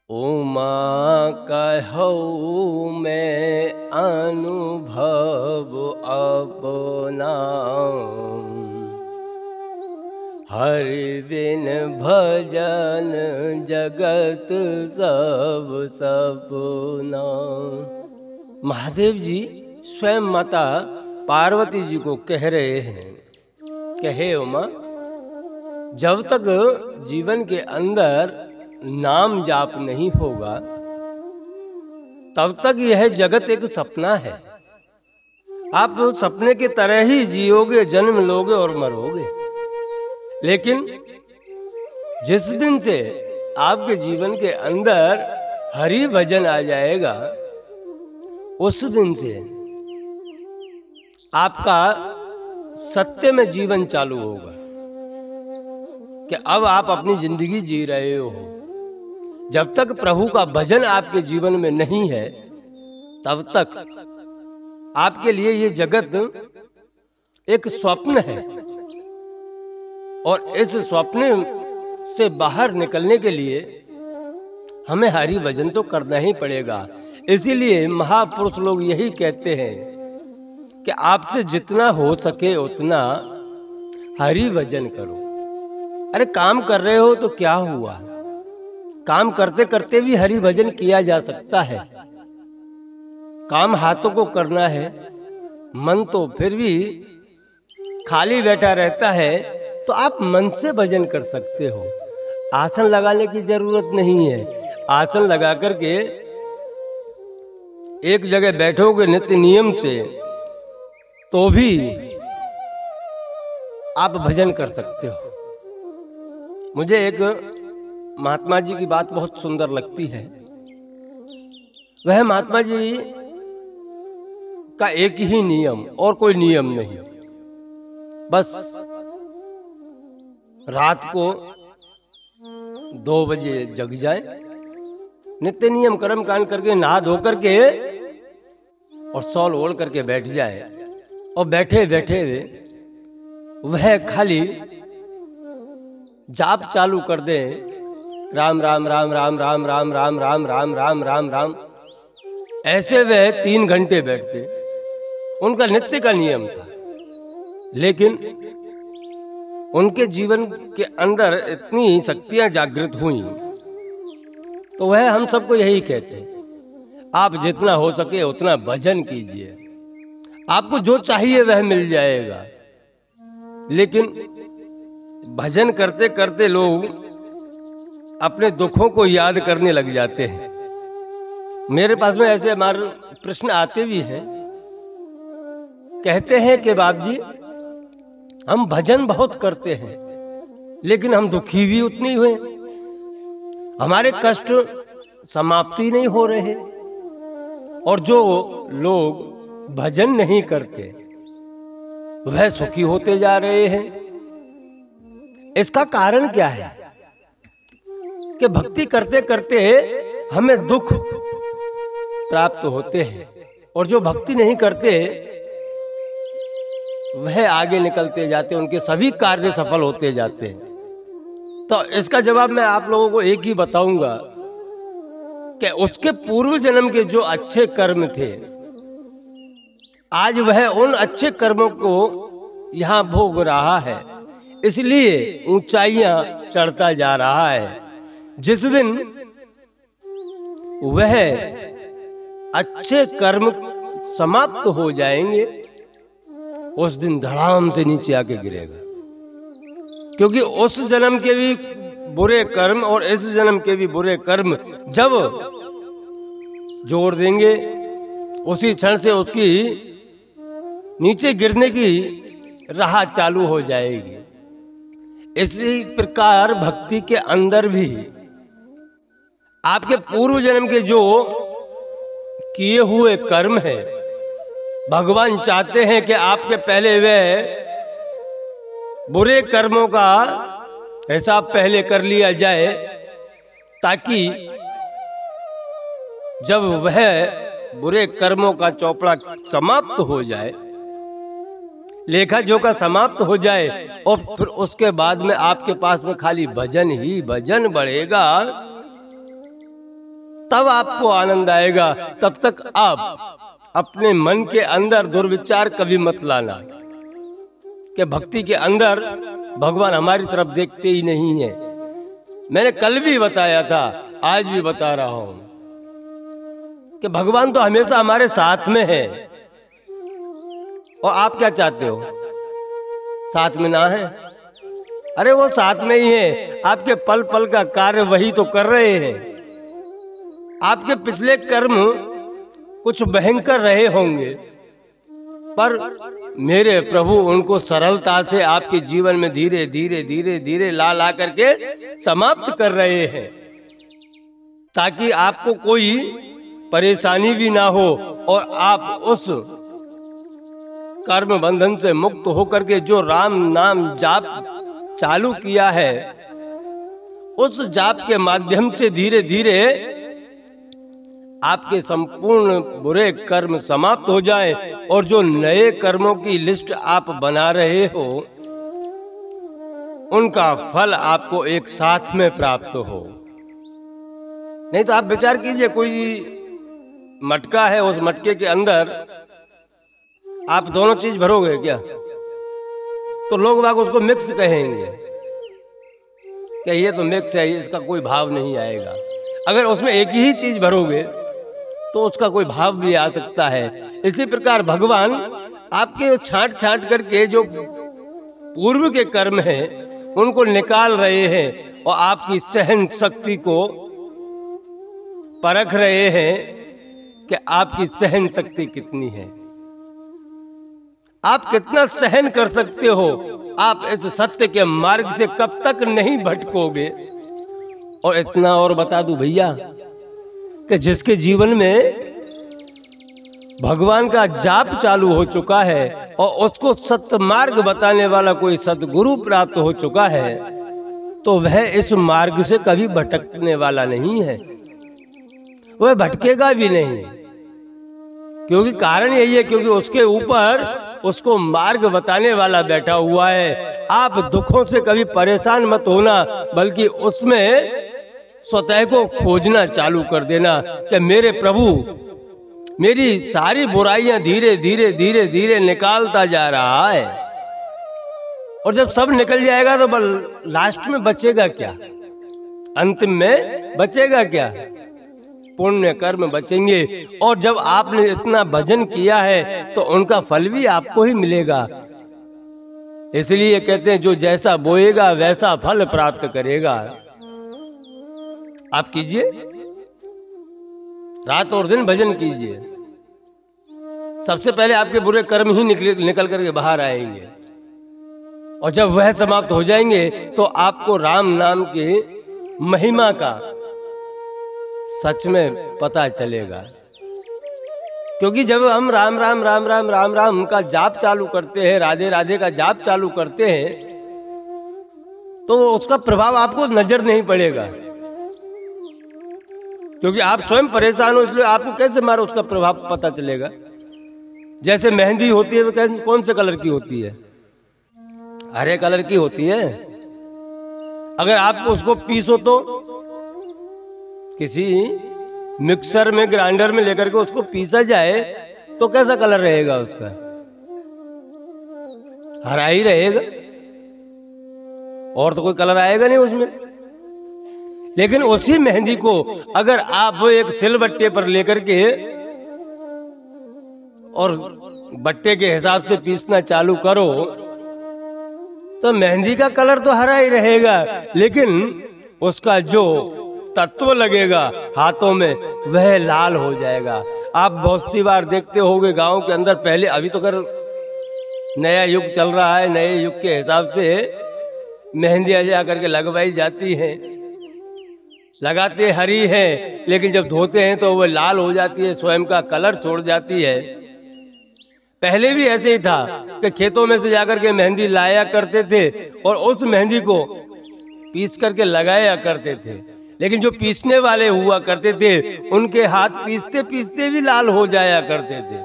उमा कहौ मैं अनुभव अपना, हरि बिन भजन जगत सब सपना। महादेव जी स्वयं माता पार्वती जी को कह रहे हैं कि हे उमा, जब तक जीवन के अंदर नाम जाप नहीं होगा तब तक यह जगत एक सपना है। आप सपने की तरह ही जियोगे, जन्म लोगे और मरोगे। लेकिन जिस दिन से आपके जीवन के अंदर हरि भजन आ जाएगा, उस दिन से आपका सत्य में जीवन चालू होगा कि अब आप अपनी जिंदगी जी रहे हो। जब तक प्रभु का भजन आपके जीवन में नहीं है, तब तक आपके लिए ये जगत एक स्वप्न है, और इस स्वप्न से बाहर निकलने के लिए हमें हरि भजन तो करना ही पड़ेगा। इसीलिए महापुरुष लोग यही कहते हैं कि आपसे जितना हो सके उतना हरि भजन करो। अरे काम कर रहे हो तो क्या हुआ, काम करते करते भी हरि भजन किया जा सकता है। काम हाथों को करना है, मन तो फिर भी खाली बैठा रहता है, तो आप मन से भजन कर सकते हो। आसन लगाने की जरूरत नहीं है। आसन लगा करके एक जगह बैठोगे नित्य नियम से, तो भी आप भजन कर सकते हो। मुझे एक महात्मा जी की बात बहुत सुंदर लगती है। वह महात्मा जी का एक ही नियम, और कोई नियम नहीं। बस रात को 2 बजे जग जाए, नित्य नियम कर्म कांड करके नहा धो करके और शॉल ओढ़ करके बैठ जाए, और बैठे बैठे वह खाली जाप चालू कर दे, राम राम राम राम राम राम राम राम राम राम राम राम। ऐसे वह 3 घंटे बैठते। उनका नित्य का नियम था। लेकिन उनके जीवन के अंदर इतनी शक्तियां जागृत हुई, तो वह हम सबको यही कहते हैं, आप जितना हो सके उतना भजन कीजिए। आपको जो चाहिए वह मिल जाएगा। लेकिन भजन करते करते लोग अपने दुखों को याद करने लग जाते हैं। मेरे पास में ऐसे हमारे प्रश्न आते भी हैं। कहते हैं कि बाप जी, हम भजन बहुत करते हैं, लेकिन हम दुखी भी उतने हुए, हमारे कष्ट समाप्ति नहीं हो रहे। और जो लोग भजन नहीं करते वह सुखी होते जा रहे हैं। इसका कारण क्या है कि भक्ति करते करते हमें दुख प्राप्त होते हैं, और जो भक्ति नहीं करते वह आगे निकलते जाते, उनके सभी कार्य सफल होते जाते हैं। तो इसका जवाब मैं आप लोगों को एक ही बताऊंगा कि उसके पूर्व जन्म के जो अच्छे कर्म थे, आज वह उन अच्छे कर्मों को यहां भोग रहा है, इसलिए ऊंचाइयां चढ़ता जा रहा है। जिस दिन वह अच्छे कर्म समाप्त हो जाएंगे, उस दिन धड़ाम से नीचे आके गिरेगा। क्योंकि उस जन्म के भी बुरे कर्म और इस जन्म के भी बुरे कर्म जब जोड़ देंगे, उसी क्षण से उसकी नीचे गिरने की राह चालू हो जाएगी। इसी प्रकार भक्ति के अंदर भी आपके पूर्व जन्म के जो किए हुए कर्म है, भगवान चाहते हैं कि आपके पहले वे बुरे कर्मों का हिसाब पहले कर लिया जाए, ताकि जब वह बुरे कर्मों का चौपड़ा समाप्त हो जाए, लेखा जोखा समाप्त हो जाए, और फिर उसके बाद में आपके पास में खाली भजन ही भजन बढ़ेगा, तब आपको आनंद आएगा। तब तक आप अपने मन के अंदर दुर्विचार कभी मत लाना कि भक्ति के अंदर भगवान हमारी तरफ देखते ही नहीं है। मैंने कल भी बताया था, आज भी बता रहा हूं कि भगवान तो हमेशा हमारे साथ में है। और आप क्या चाहते हो? साथ में ना है? अरे वो साथ में ही है। आपके पल पल का कार्य वही तो कर रहे हैं। आपके पिछले कर्म कुछ भयंकर रहे होंगे, पर मेरे प्रभु उनको सरलता से आपके जीवन में धीरे धीरे धीरे धीरे ला ला करके समाप्त कर रहे हैं, ताकि आपको कोई परेशानी भी ना हो और आप उस कर्म बंधन से मुक्त होकर के जो राम नाम जाप चालू किया है, उस जाप के माध्यम से धीरे धीरे आपके संपूर्ण बुरे कर्म समाप्त हो जाएं और जो नए कर्मों की लिस्ट आप बना रहे हो, उनका फल आपको एक साथ में प्राप्त हो। नहीं तो आप विचार कीजिए, कोई मटका है, उस मटके के अंदर आप दोनों चीज भरोगे क्या? तो लोग बाग उसको मिक्स कहेंगे कि ये तो मिक्स है, इसका कोई भाव नहीं आएगा। अगर उसमें एक ही चीज भरोगे तो उसका कोई भाव भी आ सकता है। इसी प्रकार भगवान आपके छांट छांट करके जो पूर्व के कर्म हैं उनको निकाल रहे हैं और आपकी सहन शक्ति को परख रहे हैं कि आपकी सहन शक्ति कितनी है, आप कितना सहन कर सकते हो। आप इस सत्य के मार्ग से कब तक नहीं भटकोगे। और इतना और बता दूं भैया कि जिसके जीवन में भगवान का जाप चालू हो चुका है और उसको सत्य मार्ग बताने वाला कोई सद्गुरु प्राप्त हो चुका है, तो वह इस मार्ग से कभी भटकने वाला नहीं है, वह भटकेगा भी नहीं। क्योंकि कारण यही है, क्योंकि उसके ऊपर उसको मार्ग बताने वाला बैठा हुआ है। आप दुखों से कभी परेशान मत होना, बल्कि उसमें स्वतः को खोजना चालू कर देना कि मेरे प्रभु मेरी सारी बुराइयां धीरे धीरे धीरे धीरे निकालता जा रहा है। और जब सब निकल जाएगा तो लास्ट में बचेगा क्या? अंतिम में बचेगा क्या? पुण्य कर्म बचेंगे। और जब आपने इतना भजन किया है तो उनका फल भी आपको ही मिलेगा। इसलिए कहते हैं जो जैसा बोएगा वैसा फल प्राप्त करेगा। आप कीजिए, रात और दिन भजन कीजिए। सबसे पहले आपके बुरे कर्म ही निकल करके बाहर आएंगे, और जब वह समाप्त हो जाएंगे तो आपको राम नाम की महिमा का सच में पता चलेगा। क्योंकि जब हम राम राम राम राम राम राम का जाप चालू करते हैं, राधे राधे का जाप चालू करते हैं, तो उसका प्रभाव आपको नजर नहीं पड़ेगा। क्योंकि आप स्वयं परेशान हो, इसलिए आपको कैसे मारो उसका प्रभाव पता चलेगा। जैसे मेहंदी होती है तो कौन से कलर की होती है? हरे कलर की होती है। अगर आप उसको पीसो तो किसी मिक्सर में, ग्राइंडर में लेकर के उसको पीसा जाए तो कैसा कलर रहेगा उसका? हरा ही रहेगा, और तो कोई कलर आएगा नहीं उसमें। लेकिन उसी मेहंदी को अगर आप एक सिलबट्टे पर लेकर के और बट्टे के हिसाब से पीसना चालू करो तो मेहंदी का कलर तो हरा ही रहेगा, लेकिन उसका जो तत्व लगेगा हाथों में वह लाल हो जाएगा। आप बहुत सी बार देखते होंगे गांव के अंदर, पहले, अभी तो कर नया युग चल रहा है, नए युग के हिसाब से मेहंदियां जा करके लगवाई जाती हैं। लगाते हरी है, लेकिन जब धोते हैं तो वह लाल हो जाती है, स्वयं का कलर छोड़ जाती है। पहले भी ऐसे ही था कि खेतों में से जाकर के मेहंदी लाया करते थे और उस मेहंदी को पीस करके लगाया करते थे। लेकिन जो पीसने वाले हुआ करते थे उनके हाथ पीसते पीसते भी लाल हो जाया करते थे।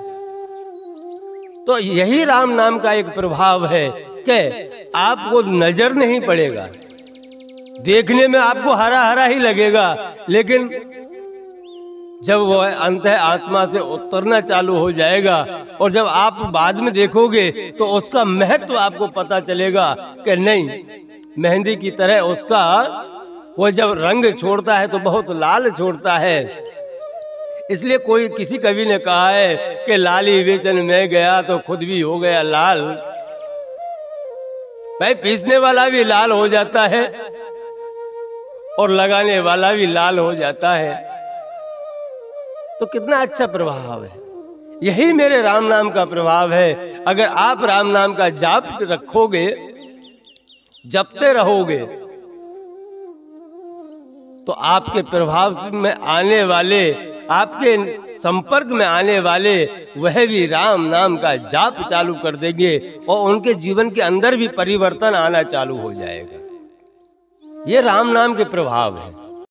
तो यही राम नाम का एक प्रभाव है कि आपको नजर नहीं पड़ेगा, देखने में आपको हरा हरा ही लगेगा, लेकिन जब वह अंत आत्मा से उतरना चालू हो जाएगा और जब आप बाद में देखोगे तो उसका महत्व आपको पता चलेगा कि नहीं, मेहंदी की तरह उसका वो जब रंग छोड़ता है तो बहुत लाल छोड़ता है। इसलिए कोई किसी कवि ने कहा है कि लाली बेचन में गया तो खुद भी हो गया लाल। भाई पीसने वाला भी लाल हो जाता है और लगाने वाला भी लाल हो जाता है। तो कितना अच्छा प्रभाव है। यही मेरे राम नाम का प्रभाव है। अगर आप राम नाम का जाप रखोगे, जपते रहोगे, तो आपके प्रभाव में आने वाले, आपके संपर्क में आने वाले वह भी राम नाम का जाप चालू कर देंगे और उनके जीवन के अंदर भी परिवर्तन आना चालू हो जाएगा। ये राम नाम के प्रभाव है।